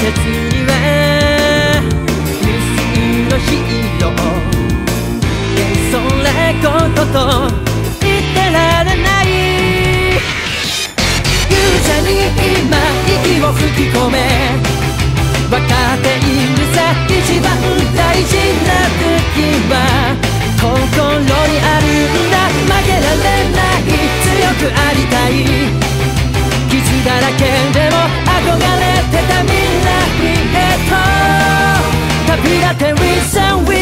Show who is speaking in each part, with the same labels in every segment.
Speaker 1: 節には無数のヒーローでそれことと言ってられない。勇者に今息を吹き込め、分かっているさ一番大事な時は心にあるんだ。負けられない、強くありたい、傷だらけでも憧れてた未来へと旅立って With and Will。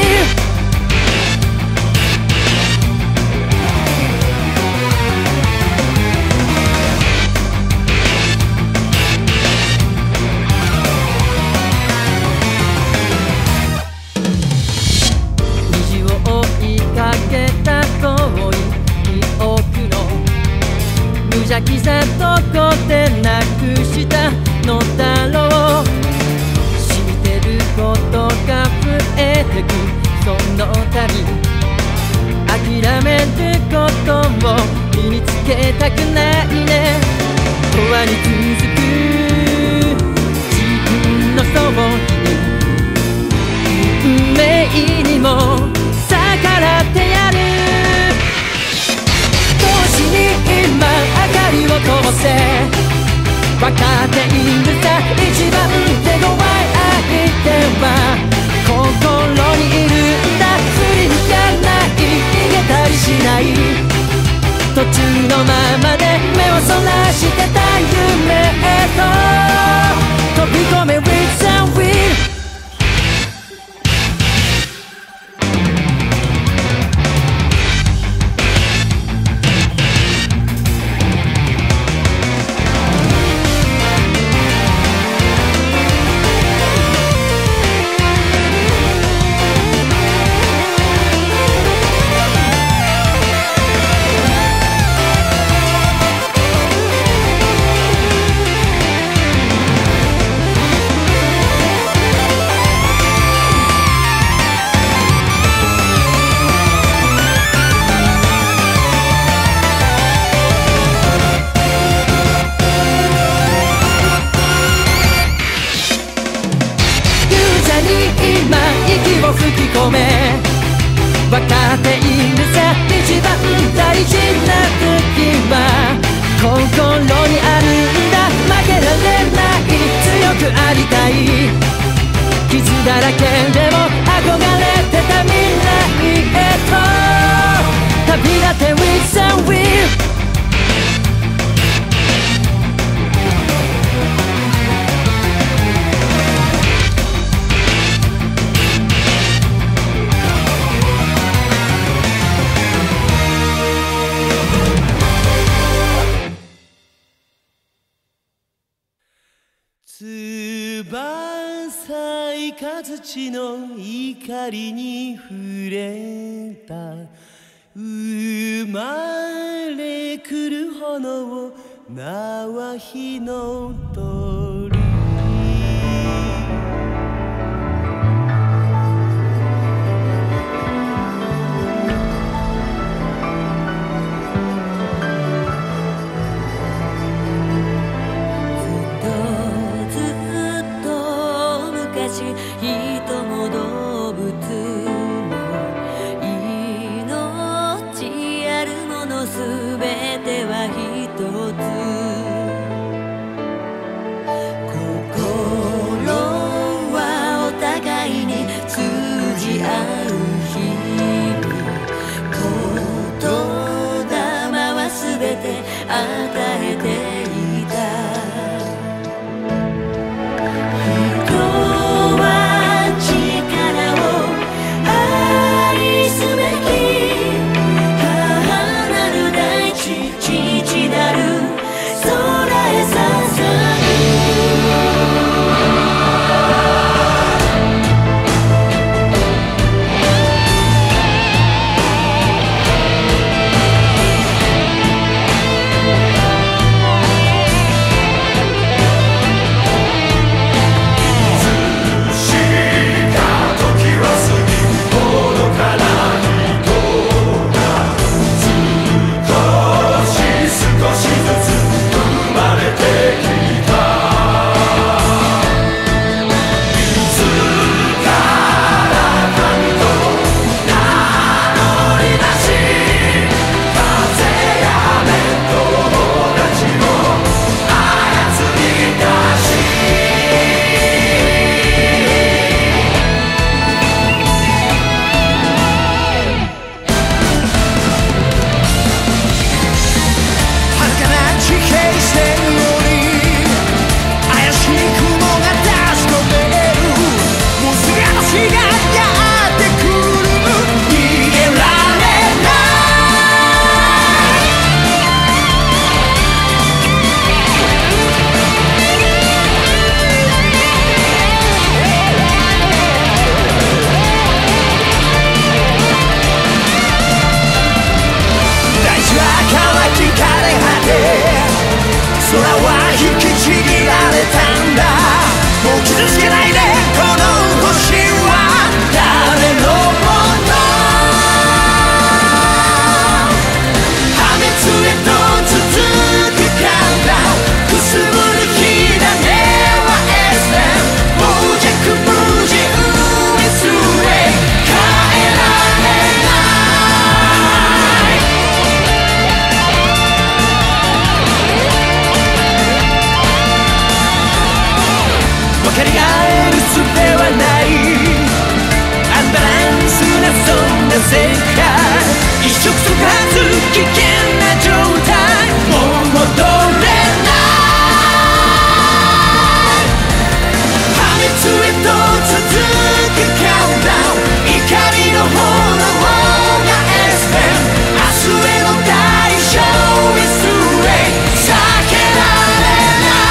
Speaker 1: 虹を追いかけた遠い記憶の無邪気さどこでなくしたのだろう。知ってることが増えてくその度、諦めることを身につけたくないね。永遠に続く自分のそばに運命にも逆らってやる。星に今明かりを灯せ、分かっているさ一番手強い相手は心にいるんだ。振り向かない、逃げたりしない、途中のままで目をそらしてた夢へと飛び込め With and Will。分かっているさ一番大事な時は心にあるんだ。負けられない、強くありたい、傷だらけでも憧れてた未来へと旅立って With and Will。翼いかずちの光に触れた、生まれ来る炎、名は火の鳥。
Speaker 2: 人も動物も命あるものすべては一つ。
Speaker 1: 世界一触即発危険な状態もう戻れない破滅へと続くカウントダウン怒りの炎がエスペン明日への代償リスウェイ避けられない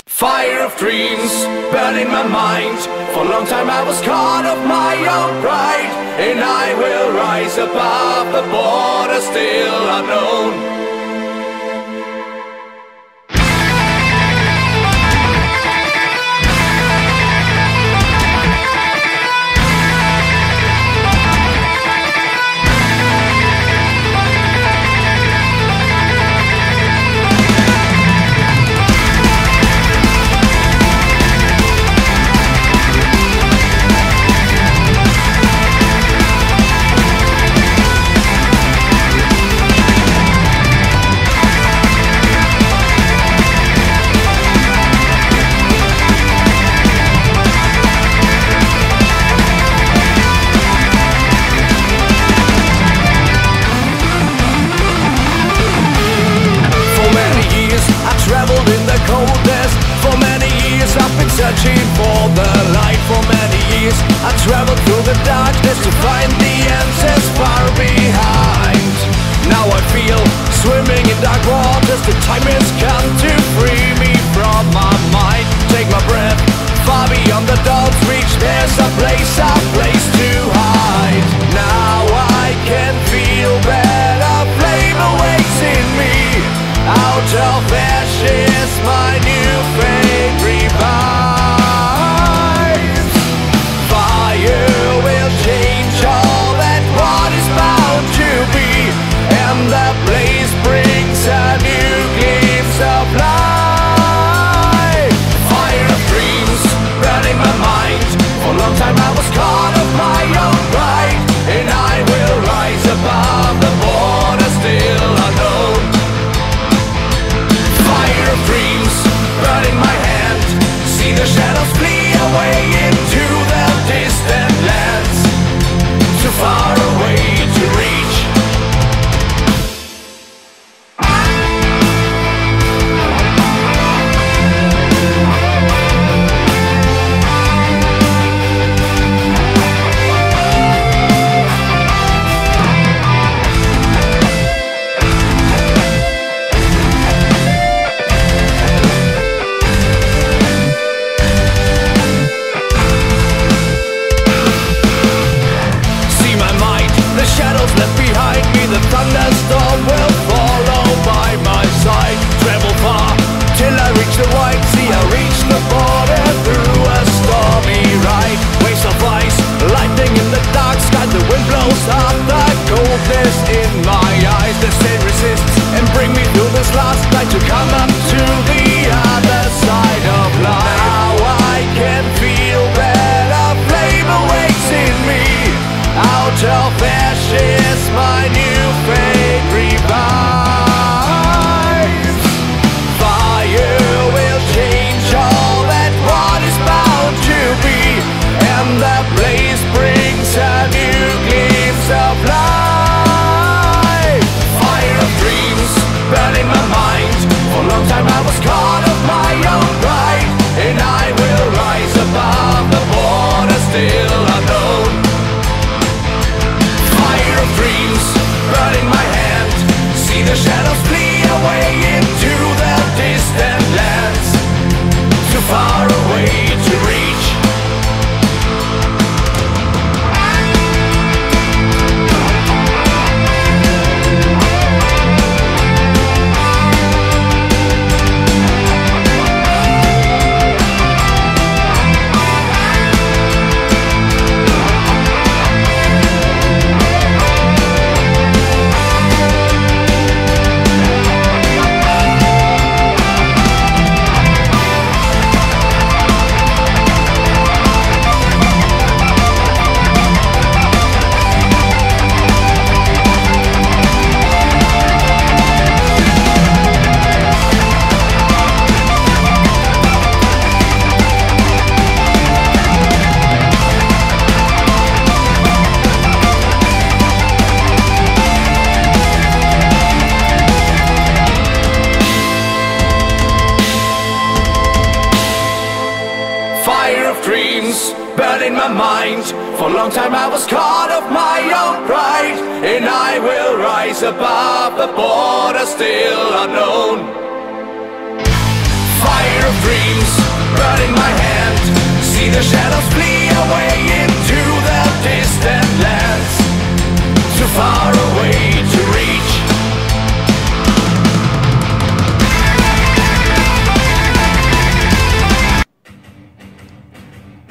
Speaker 3: Fire of dreams burning my mind. For a long time I was caught of my own pride, and I will rise above the border still unknown. 'cause the time has come to free me from my mind. Take my breath, far beyond the dawn's reach, there's a place to hide. Now I can feel that a flame awakes in me. Out of ashes my new fate revives. Fire will change all that what is bound to be, and the blaze brings a new glimpse of light. Fire of dreams burning my mind. For a long time I was caught of my own pride, and I will rise above the border still unknown. Fire of dreams burning my hand. See the shadows flee away into the distant lands, too far away to reach. Left behind me, the thunderstorm will follow by my side. Travel far till I reach the white sea. I reach the border through a stormy ride. Waves of ice, lightning in the dark sky. The wind blows up the coldness in my eyes. The stain resists and bring me through this last night to come up to the other side of life. Now I can feel that a flame awakes in me. Out of ashes my new fate revives. Fire will change all that what is bound to be, and the blaze brings a new glimpse of light. Fire of dreams burning my mind. For a long time I was caught of my own pride, and I will rise above the border still unknown. Dreams burning my hand. See the shadows flee away into the distant lands, too far away to reach. Burning my mind. For a long time I was caught of my own pride, and I will rise above the border still unknown. Fire of dreams burning my hand. See the shadows flee away into the distant lands, too far away to reach.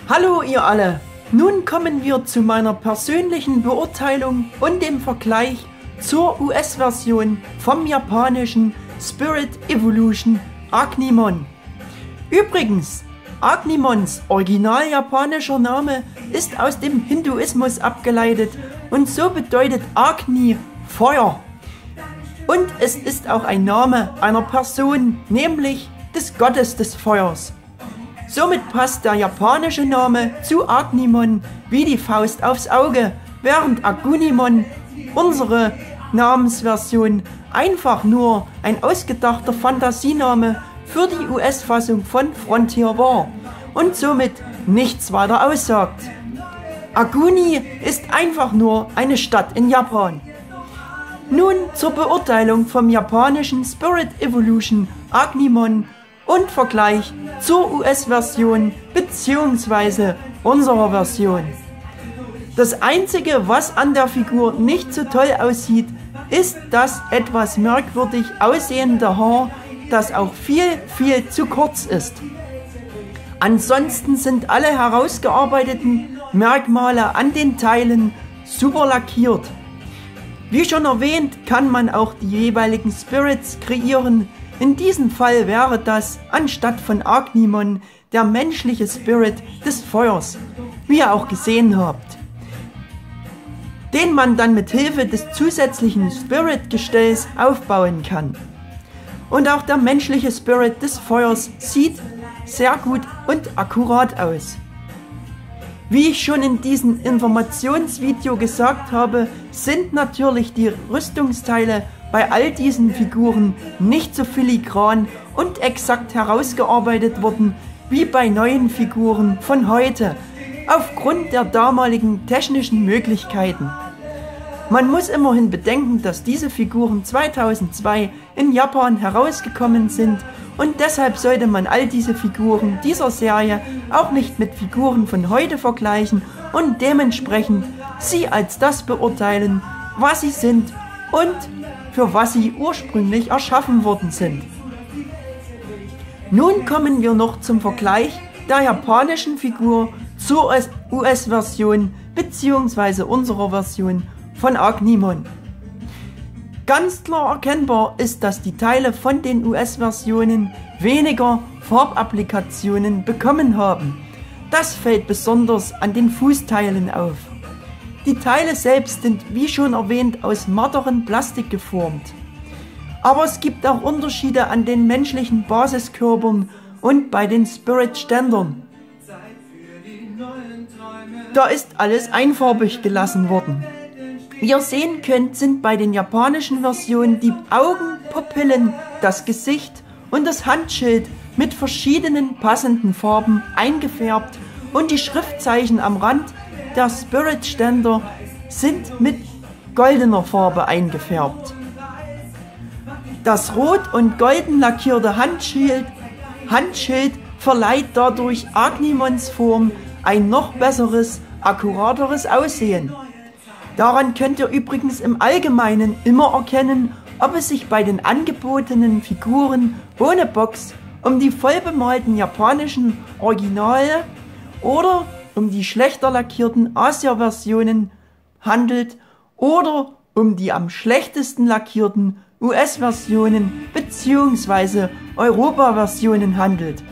Speaker 1: Hallo ihr alle! Nun kommen wir zu meiner persönlichen Beurteilung und dem Vergleich zur US-Version vom japanischen Spirit-Evolution Agnimon. Übrigens, Agnimons original japanischer Name ist aus dem Hinduismus abgeleitet und so bedeutet Agni Feuer. Und es ist auch ein Name einer Person, nämlich des Gottes des Feuers. Somit passt der japanische Name zu Agnimon wie die Faust aufs Auge, während Agnimon, unsere Namensversion, einfach nur ein ausgedachter Fantasiename für die US-Fassung von Frontier war und somit nichts weiter aussagt. Aguni ist einfach nur eine Stadt in Japan.
Speaker 4: Nun zur Beurteilung vom japanischen Spirit-Evolution Agnimon und Vergleich zur US-Version bzw. unserer Version. Das einzige, was an der Figur nicht so toll aussieht, ist das etwas merkwürdig aussehende Haar, das auch viel zu kurz ist. Ansonsten sind alle herausgearbeiteten Merkmale an den Teilen super lackiert. Wie schon erwähnt, kann man auch die jeweiligen Spirits kreieren. In diesem Fall wäre das, anstatt von Agnimon, der menschliche Spirit des Feuers, wie ihr auch gesehen habt, den man dann mit Hilfe des zusätzlichen Spirit-Gestells aufbauen kann. Und auch der menschliche Spirit des Feuers sieht sehr gut und akkurat aus. Wie ich schon in diesem Informationsvideo gesagt habe, sind natürlich die Rüstungsteile bei all diesen Figuren nicht so filigran und exakt herausgearbeitet worden wie bei neuen Figuren von heute, aufgrund der damaligen technischen Möglichkeiten. Man muss immerhin bedenken, dass diese Figuren 2002 in Japan herausgekommen sind und deshalb sollte man all diese Figuren dieser Serie auch nicht mit Figuren von heute vergleichen und dementsprechend sie als das beurteilen, was sie sind und für was sie ursprünglich erschaffen worden sind. Nun kommen wir noch zum Vergleich der japanischen Figur zur US-Version bzw. unserer Version von Agnimon. Ganz klar erkennbar ist, dass die Teile von den US-Versionen weniger Farbapplikationen bekommen haben. Das fällt besonders an den Fußteilen auf. Die Teile selbst sind, wie schon erwähnt, aus matterem Plastik geformt. Aber es gibt auch Unterschiede an den menschlichen Basiskörpern und bei den Spirit-Ständern. Da ist alles einfarbig gelassen worden. Wie ihr sehen könnt, sind bei den japanischen Versionen die Augen, Pupillen, das Gesicht und das Handschild mit verschiedenen passenden Farben eingefärbt und die Schriftzeichen am Rand der Spirit-Ständer sind mit goldener Farbe eingefärbt. Das rot und golden lackierte Handschild verleiht dadurch Agnimons Form ein noch besseres, akkurateres Aussehen. Daran könnt ihr übrigens im Allgemeinen immer erkennen, ob es sich bei den angebotenen Figuren ohne Box um die vollbemalten japanischen Originale oder um die schlechter lackierten Asia-Versionen handelt oder um die am schlechtesten lackierten US-Versionen bzw. Europa-Versionen handelt.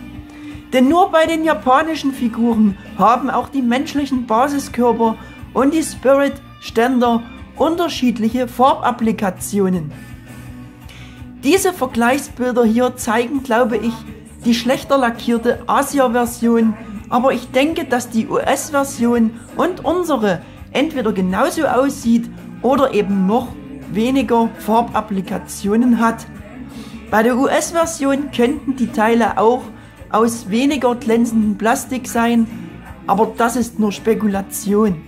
Speaker 4: Denn nur bei den japanischen Figuren haben auch die menschlichen Basiskörper und die Spirit-Ständer unterschiedliche Farbapplikationen. Diese Vergleichsbilder hier zeigen, glaube ich, die schlechter lackierte Asia-Version, aber ich denke, dass die US-Version und unsere entweder genauso aussieht oder eben noch weniger Farbapplikationen hat. Bei der US-Version könnten die Teile auch aus weniger glänzendem Plastik sein, aber das ist nur Spekulation.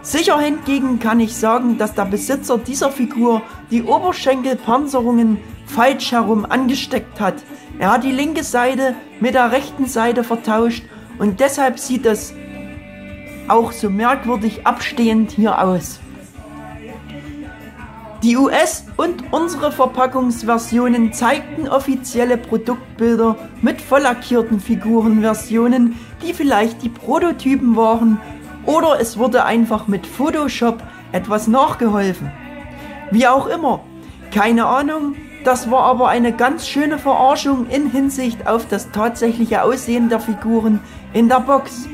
Speaker 4: Sicher hingegen kann ich sagen, dass der Besitzer dieser Figur die Oberschenkelpanzerungen falsch herum angesteckt hat. Er hat die linke Seite mit der rechten Seite vertauscht und deshalb sieht es auch so merkwürdig abstehend hier aus. Die US- und unsere Verpackungsversionen zeigten offizielle Produktbilder mit voll lackierten Figurenversionen, die vielleicht die Prototypen waren, oder es wurde einfach mit Photoshop etwas nachgeholfen. Wie auch immer, keine Ahnung, das war aber eine ganz schöne Verarschung in Hinsicht auf das tatsächliche Aussehen der Figuren in der Box,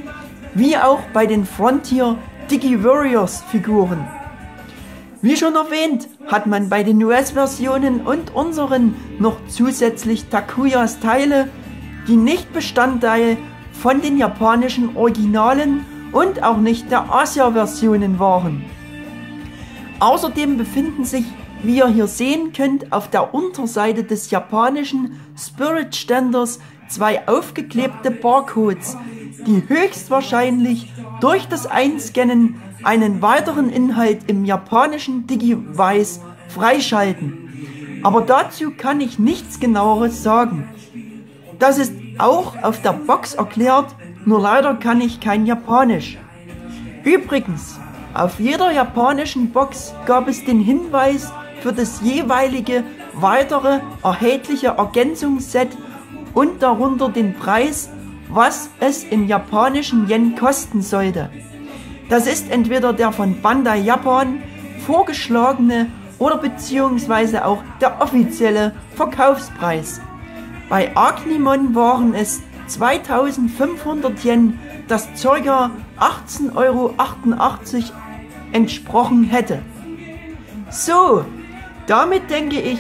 Speaker 4: wie auch bei den Frontier Digi-Warriors Figuren. Wie schon erwähnt, hat man bei den US-Versionen und unseren noch zusätzlich Takuyas Teile, die nicht Bestandteil von den japanischen Originalen und auch nicht der Asia-Versionen waren. Außerdem befinden sich, wie ihr hier sehen könnt, auf der Unterseite des japanischen Spirit-Ständers zwei aufgeklebte Barcodes, die höchstwahrscheinlich durch das Einscannen einen weiteren Inhalt im japanischen Digi-Weiß freischalten. Aber dazu kann ich nichts Genaueres sagen. Das ist auch auf der Box erklärt, nur leider kann ich kein Japanisch. Übrigens, auf jeder japanischen Box gab es den Hinweis für das jeweilige weitere erhältliche Ergänzungsset und darunter den Preis, was es in japanischen Yen kosten sollte. Das ist entweder der von Bandai Japan vorgeschlagene oder beziehungsweise auch der offizielle Verkaufspreis. Bei Agnimon waren es 2500 Yen, das ca. 18,88 € entsprochen hätte. So, damit denke ich,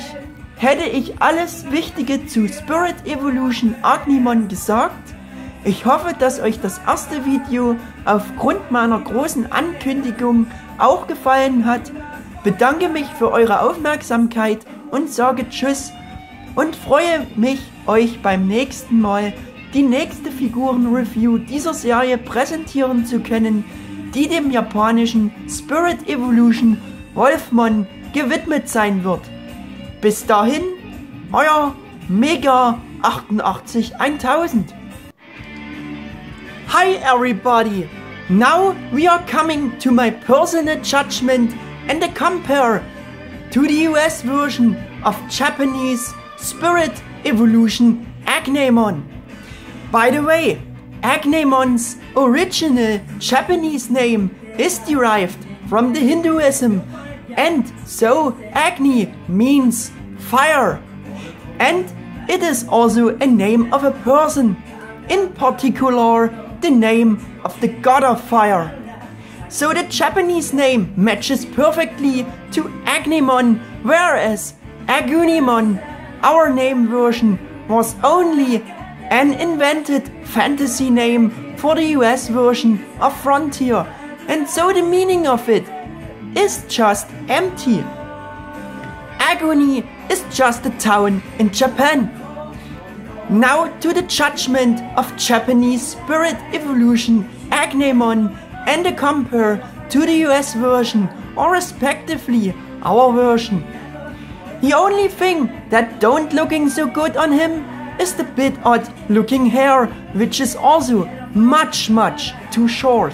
Speaker 4: hätte ich alles Wichtige zu Spirit-Evolution Agnimon gesagt. Ich hoffe, dass euch das erste Video aufgrund meiner großen Ankündigung auch gefallen hat. Bedanke mich für eure Aufmerksamkeit und sage Tschüss und freue mich, euch beim nächsten Mal die nächste Figurenreview dieser Serie präsentieren zu können, die dem japanischen Spirit-Evolution Wolfmon gewidmet sein wird. Bis dahin, euer Mega 88 1000. Hi everybody! Now we are coming to my personal judgment and a compare to the US version of Japanese Spirit-Evolution Agnimon. By the way, Agnimon's original Japanese name is derived from the Hinduism, and so Agni means fire, and it is also a name of a person, in particular the name of the god of fire. So the Japanese name matches perfectly to Agnimon, whereas Agnimon, our name version, was only an invented fantasy name for the US version of Frontier, and so the meaning of it is just empty. Agony is just a town in Japan. Now to the judgment of Japanese Spirit-Evolution Agnimon and a compare to the US version, or respectively our version. The only thing that don't looking so good on him is the bit odd looking hair, which is also much too short.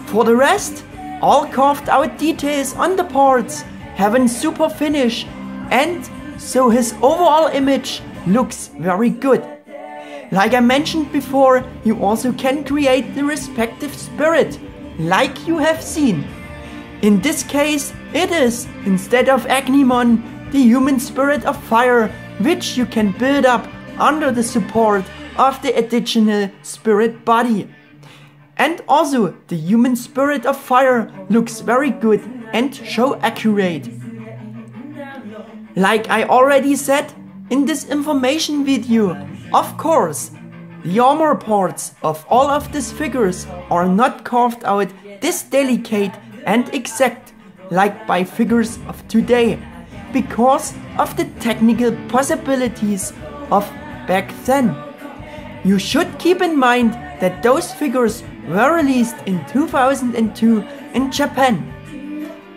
Speaker 4: For the rest, all carved out details on the parts have a super finish, and so his overall image looks very good. Like I mentioned before, you also can create the respective spirit, like you have seen. In this case, it is, instead of Agnimon, the human spirit of fire, which you can build up under the support of the additional spirit body. And also, the human spirit of fire looks very good and show accurate. Like I already said in this information video, of course, the armor parts of all of these figures are not carved out this delicate and exact like by figures of today, because of the technical possibilities of back then. You should keep in mind that those figures were released in 2002 in Japan.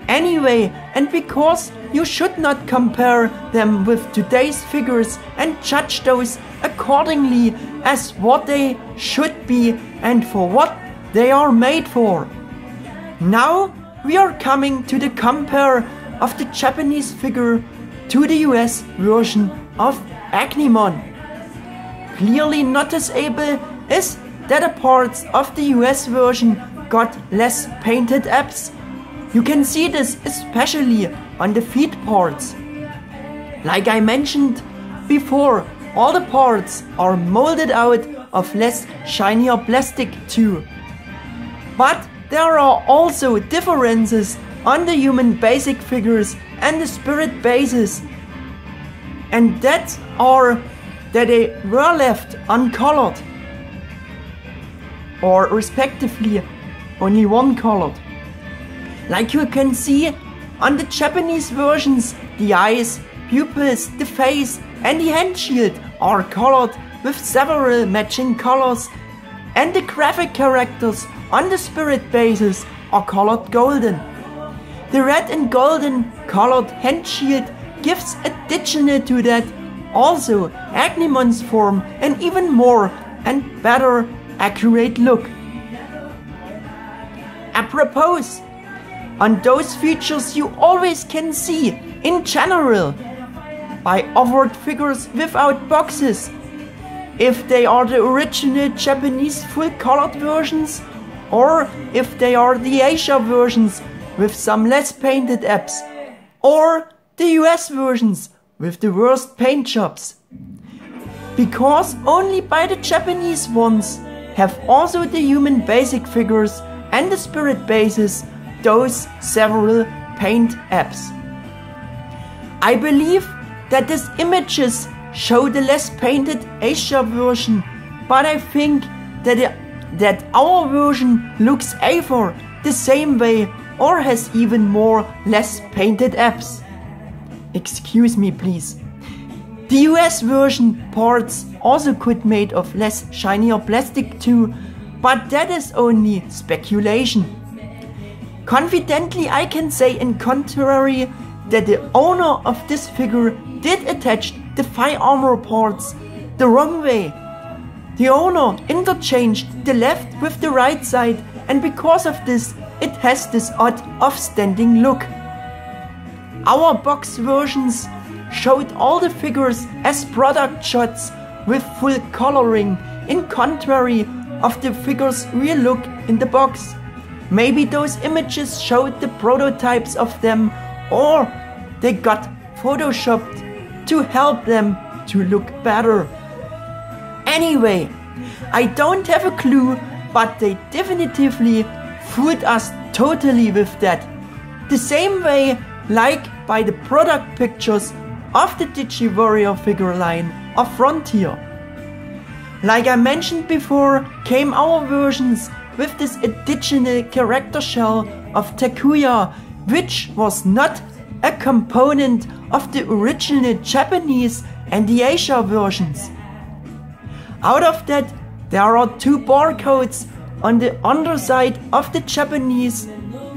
Speaker 4: Anyway, and because you should not compare them with today's figures and judge those accordingly as what they should be and for what they are made for. Now we are coming to the compare of the Japanese figure to the US version of Agnimon. Clearly noticeable is that the parts of the US version got less painted apps. You can see this especially on the feet parts. Like I mentioned before, all the parts are molded out of less shinier plastic too. But there are also differences on the human basic figures and the spirit bases, and that are that they were left uncolored, or respectively only one colored. Like you can see on the Japanese versions, the eyes, pupils, the face and the hand shield are colored with several matching colors, and the graphic characters on the spirit bases are colored golden. The red and golden colored hand shield gives additional to that also Agnimon's form an even more and better accurate look. Apropos, on those features you always can see in general by offered figures without boxes, if they are the original Japanese full colored versions or if they are the Asia versions with some less painted apps, or the US versions with the worst paint jobs. Because only by the Japanese ones have also the human basic figures and the spirit bases those several paint apps. I believe that these images show the less painted Asia version, but I think that our version looks either the same way or has even more less painted apps. Excuse me please. The US version parts also could made of less shinier plastic too, but that is only speculation. Confidently I can say in contrary that the owner of this figure did attach the fire armor parts the wrong way. The owner interchanged the left with the right side, and because of this it has this odd off-standing look. Our box versions showed all the figures as product shots with full coloring, in contrary of the figures' real look in the box. Maybe those images showed the prototypes of them, or they got photoshopped to help them to look better. Anyway, I don't have a clue, but they definitively fooled us totally with that. The same way like by the product pictures of the DigiWarrior figure line of Frontier. Like I mentioned before, came our versions with this additional character shell of Takuya, which was not a component of the original Japanese and the Asia versions. Out of that, there are two barcodes on the underside of the Japanese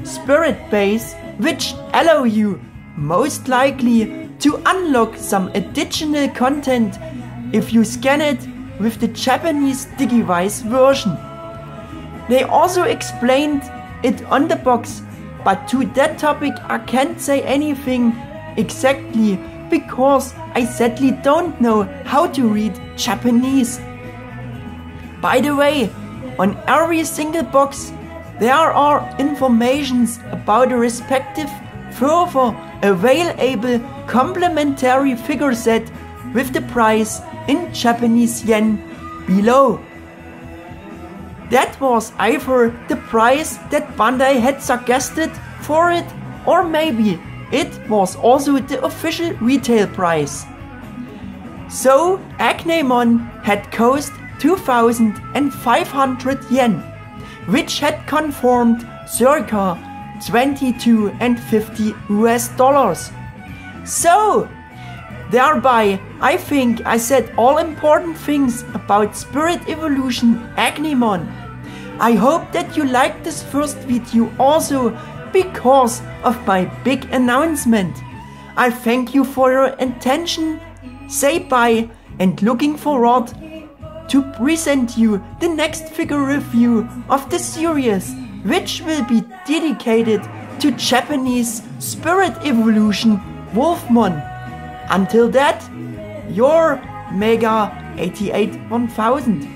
Speaker 4: spirit base, which allow you most likely to unlock some additional content if you scan it with the Japanese Digivice version. They also explained it on the box, but to that topic I can't say anything exactly because I sadly don't know how to read Japanese. By the way, on every single box there are informations about the respective further available complementary figure set with the price in Japanese yen below. That was either the price that Bandai had suggested for it, or maybe it was also the official retail price. So Agnimon had cost 2,500 yen, which had conformed circa $22.50 US. So thereby I think I said all important things about Spirit-Evolution Agnimon. I hope that you liked this first video also because of my big announcement. I thank you for your attention, say bye, and looking forward to present you the next figure review of the series, which will be dedicated to Japanese Spirit Evolution Wolfmon. Until that, your Mega 88 1000.